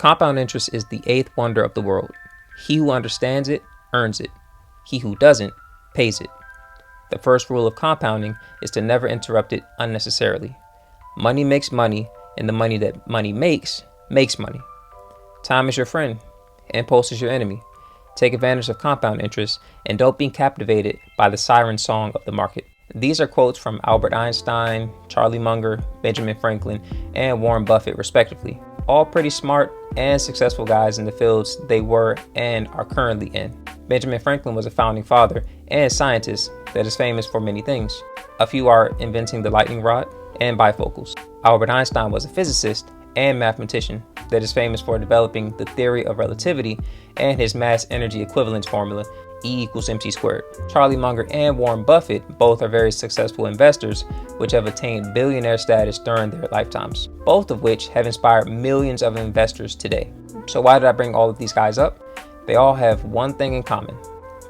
Compound interest is the eighth wonder of the world. He who understands it, earns it. He who doesn't, pays it. The first rule of compounding is to never interrupt it unnecessarily. Money makes money, and the money that money makes money. Time is your friend. Impulse is your enemy. Take advantage of compound interest and don't be captivated by the siren song of the market. These are quotes from Albert Einstein, Charlie Munger, Benjamin Franklin, and Warren Buffett, respectively. All pretty smart and successful guys in the fields they were and are currently in. Benjamin Franklin was a founding father and scientist that is famous for many things. A few are inventing the lightning rod and bifocals. Albert Einstein was a physicist and mathematician that is famous for developing the theory of relativity and his mass energy equivalence formula, E equals mc squared. Charlie Munger and Warren Buffett both are very successful investors which have attained billionaire status during their lifetimes, both of which have inspired millions of investors today. So why did I bring all of these guys up? They all have one thing in common.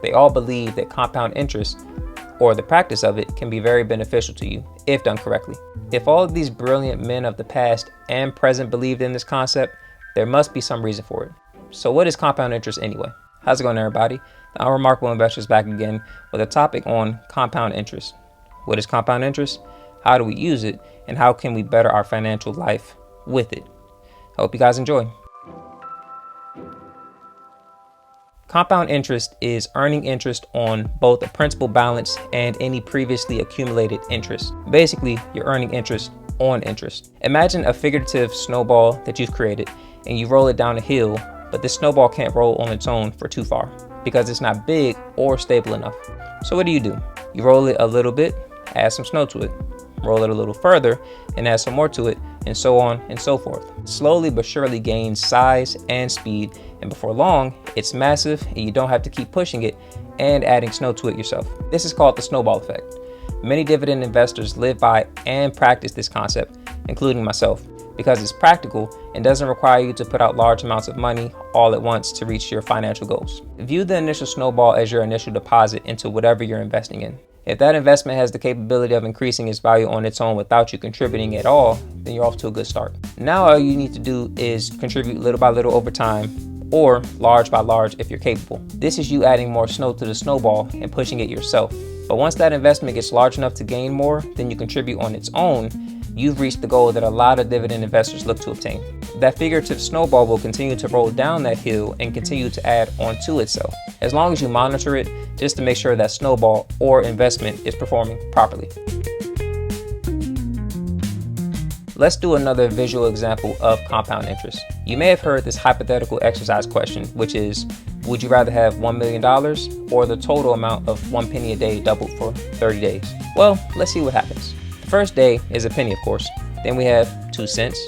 They all believe that compound interest, or the practice of it, can be very beneficial to you if done correctly. If all of these brilliant men of the past and present believed in this concept, there must be some reason for it. So what is compound interest anyway? How's it going, everybody? The Unremarkable Investor is back again with a topic on compound interest. What is compound interest? How do we use it? And how can we better our financial life with it? I hope you guys enjoy. Compound interest is earning interest on both a principal balance and any previously accumulated interest. Basically, you're earning interest on interest. Imagine a figurative snowball that you've created and you roll it down a hill, but this snowball can't roll on its own for too far because it's not big or stable enough. So what do? You roll it a little bit, add some snow to it, roll it a little further and add some more to it, and so on and so forth. Slowly but surely gains size and speed, and before long, it's massive and you don't have to keep pushing it and adding snow to it yourself. This is called the snowball effect. Many dividend investors live by and practice this concept, including myself, because it's practical and doesn't require you to put out large amounts of money all at once to reach your financial goals. View the initial snowball as your initial deposit into whatever you're investing in. If that investment has the capability of increasing its value on its own without you contributing at all, then you're off to a good start. Now all you need to do is contribute little by little over time, or large by large if you're capable. This is you adding more snow to the snowball and pushing it yourself. But once that investment gets large enough to gain more than you contribute on its own, you've reached the goal that a lot of dividend investors look to obtain. That figurative snowball will continue to roll down that hill and continue to add onto itself, as long as you monitor it just to make sure that snowball or investment is performing properly. Let's do another visual example of compound interest. You may have heard this hypothetical exercise question, which is, would you rather have $1 million or the total amount of 1 penny a day doubled for 30 days? Well, let's see what happens. The first day is a penny, of course. Then we have 2 cents,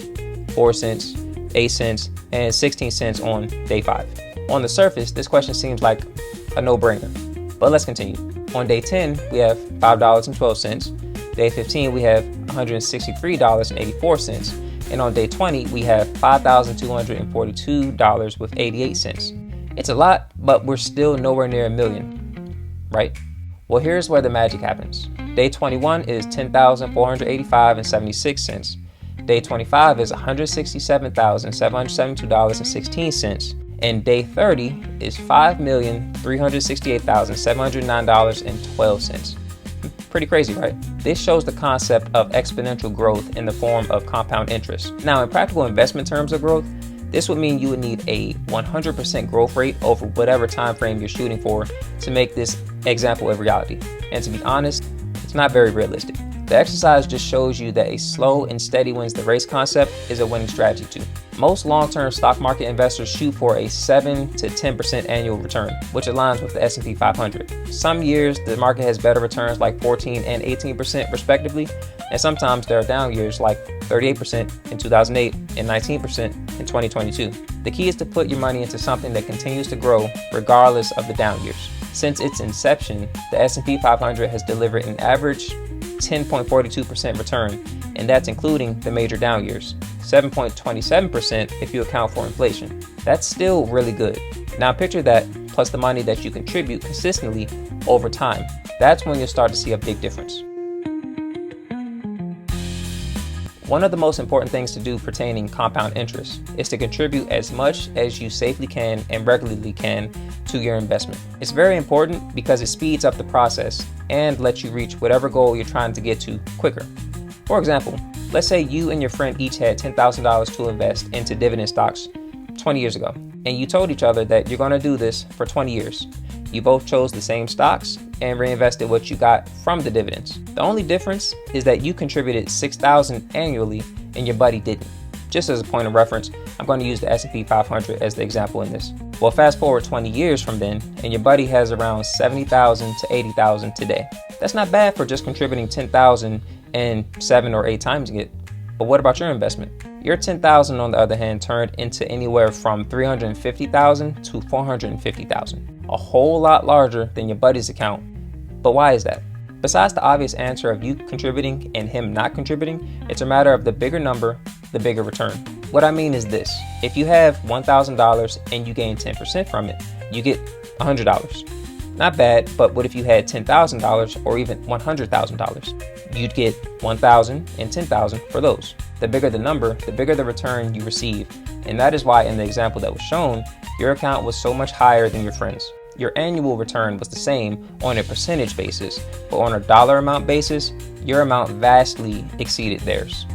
4 cents, 8 cents, and 16 cents on day 5. On the surface, this question seems like a no-brainer, but let's continue. On day 10, we have $5.12. Day 15, we have $163.84. And on day 20, we have $5,242 with 88 cents. It's a lot, but we're still nowhere near $1 million, right? Well, here's where the magic happens. Day 21 is $10,485.76. Day 25 is $167,772.16. And day 30 is $5,368,709.12. Pretty crazy, right? This shows the concept of exponential growth in the form of compound interest. Now, in practical investment terms of growth, this would mean you would need a 100% growth rate over whatever time frame you're shooting for to make this example a reality. And to be honest, it's not very realistic. The exercise just shows you that a slow and steady wins the race concept is a winning strategy too. Most long-term stock market investors shoot for a 7 to 10% annual return, which aligns with the S&P 500. Some years the market has better returns like 14 and 18% respectively, and sometimes there are down years like 38% in 2008 and 19% in 2022. The key is to put your money into something that continues to grow regardless of the down years. Since its inception, the S&P 500 has delivered an average 10.42% return, and that's including the major down years. 7.27% if you account for inflation. That's still really good. Now picture that plus the money that you contribute consistently over time. That's when you'll start to see a big difference. One of the most important things to do pertaining compound interest is to contribute as much as you safely can and regularly can to your investment. It's very important because it speeds up the process and lets you reach whatever goal you're trying to get to quicker. For example, let's say you and your friend each had $10,000 to invest into dividend stocks 20 years ago, and you told each other that you're going to do this for 20 years. You both chose the same stocks and reinvested what you got from the dividends. The only difference is that you contributed $6,000 annually and your buddy didn't. Just as a point of reference, I'm going to use the S&P 500 as the example in this. Well, fast forward 20 years from then, and your buddy has around $70,000 to $80,000 today. That's not bad for just contributing $10,000 and 7 or 8 times it. But what about your investment? Your $10,000 on the other hand turned into anywhere from $350,000 to $450,000, a whole lot larger than your buddy's account. But why is that? Besides the obvious answer of you contributing and him not contributing, it's a matter of the bigger number, the bigger return. What I mean is this: if you have $1,000 and you gain 10% from it, you get $100. Not bad, but what if you had $10,000 or even $100,000? You'd get $1,000 and $10,000 for those. The bigger the number, the bigger the return you receive. And that is why in the example that was shown, your account was so much higher than your friend's. Your annual return was the same on a percentage basis, but on a dollar amount basis, your amount vastly exceeded theirs.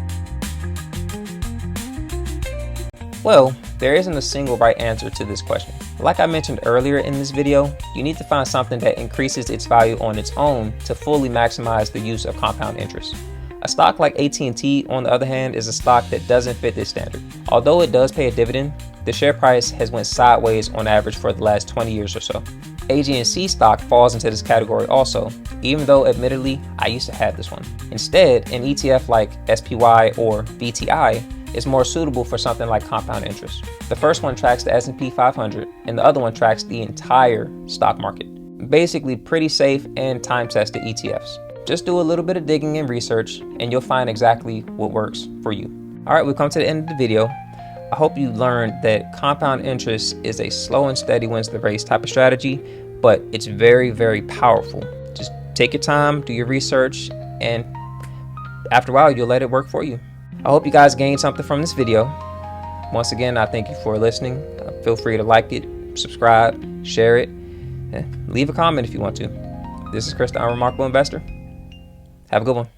Well, there isn't a single right answer to this question. Like I mentioned earlier in this video, you need to find something that increases its value on its own to fully maximize the use of compound interest. A stock like AT&T, on the other hand, is a stock that doesn't fit this standard. Although it does pay a dividend, the share price has went sideways on average for the last 20 years or so. AGNC stock falls into this category also, even though admittedly I used to have this one. Instead, an ETF like SPY or VTI is more suitable for something like compound interest. The first one tracks the S&P 500 and the other one tracks the entire stock market. Basically pretty safe and time-tested ETFs. Just do a little bit of digging and research and you'll find exactly what works for you. Alright, we've come to the end of the video. I hope you learned that compound interest is a slow and steady wins the race type of strategy, but it's very, very powerful. Just take your time, do your research, and after a while, you'll let it work for you. I hope you guys gained something from this video. Once again, I thank you for listening. Feel free to like it, subscribe, share it, and leave a comment if you want to. This is Chris, the Unremarkable Investor. Have a good one.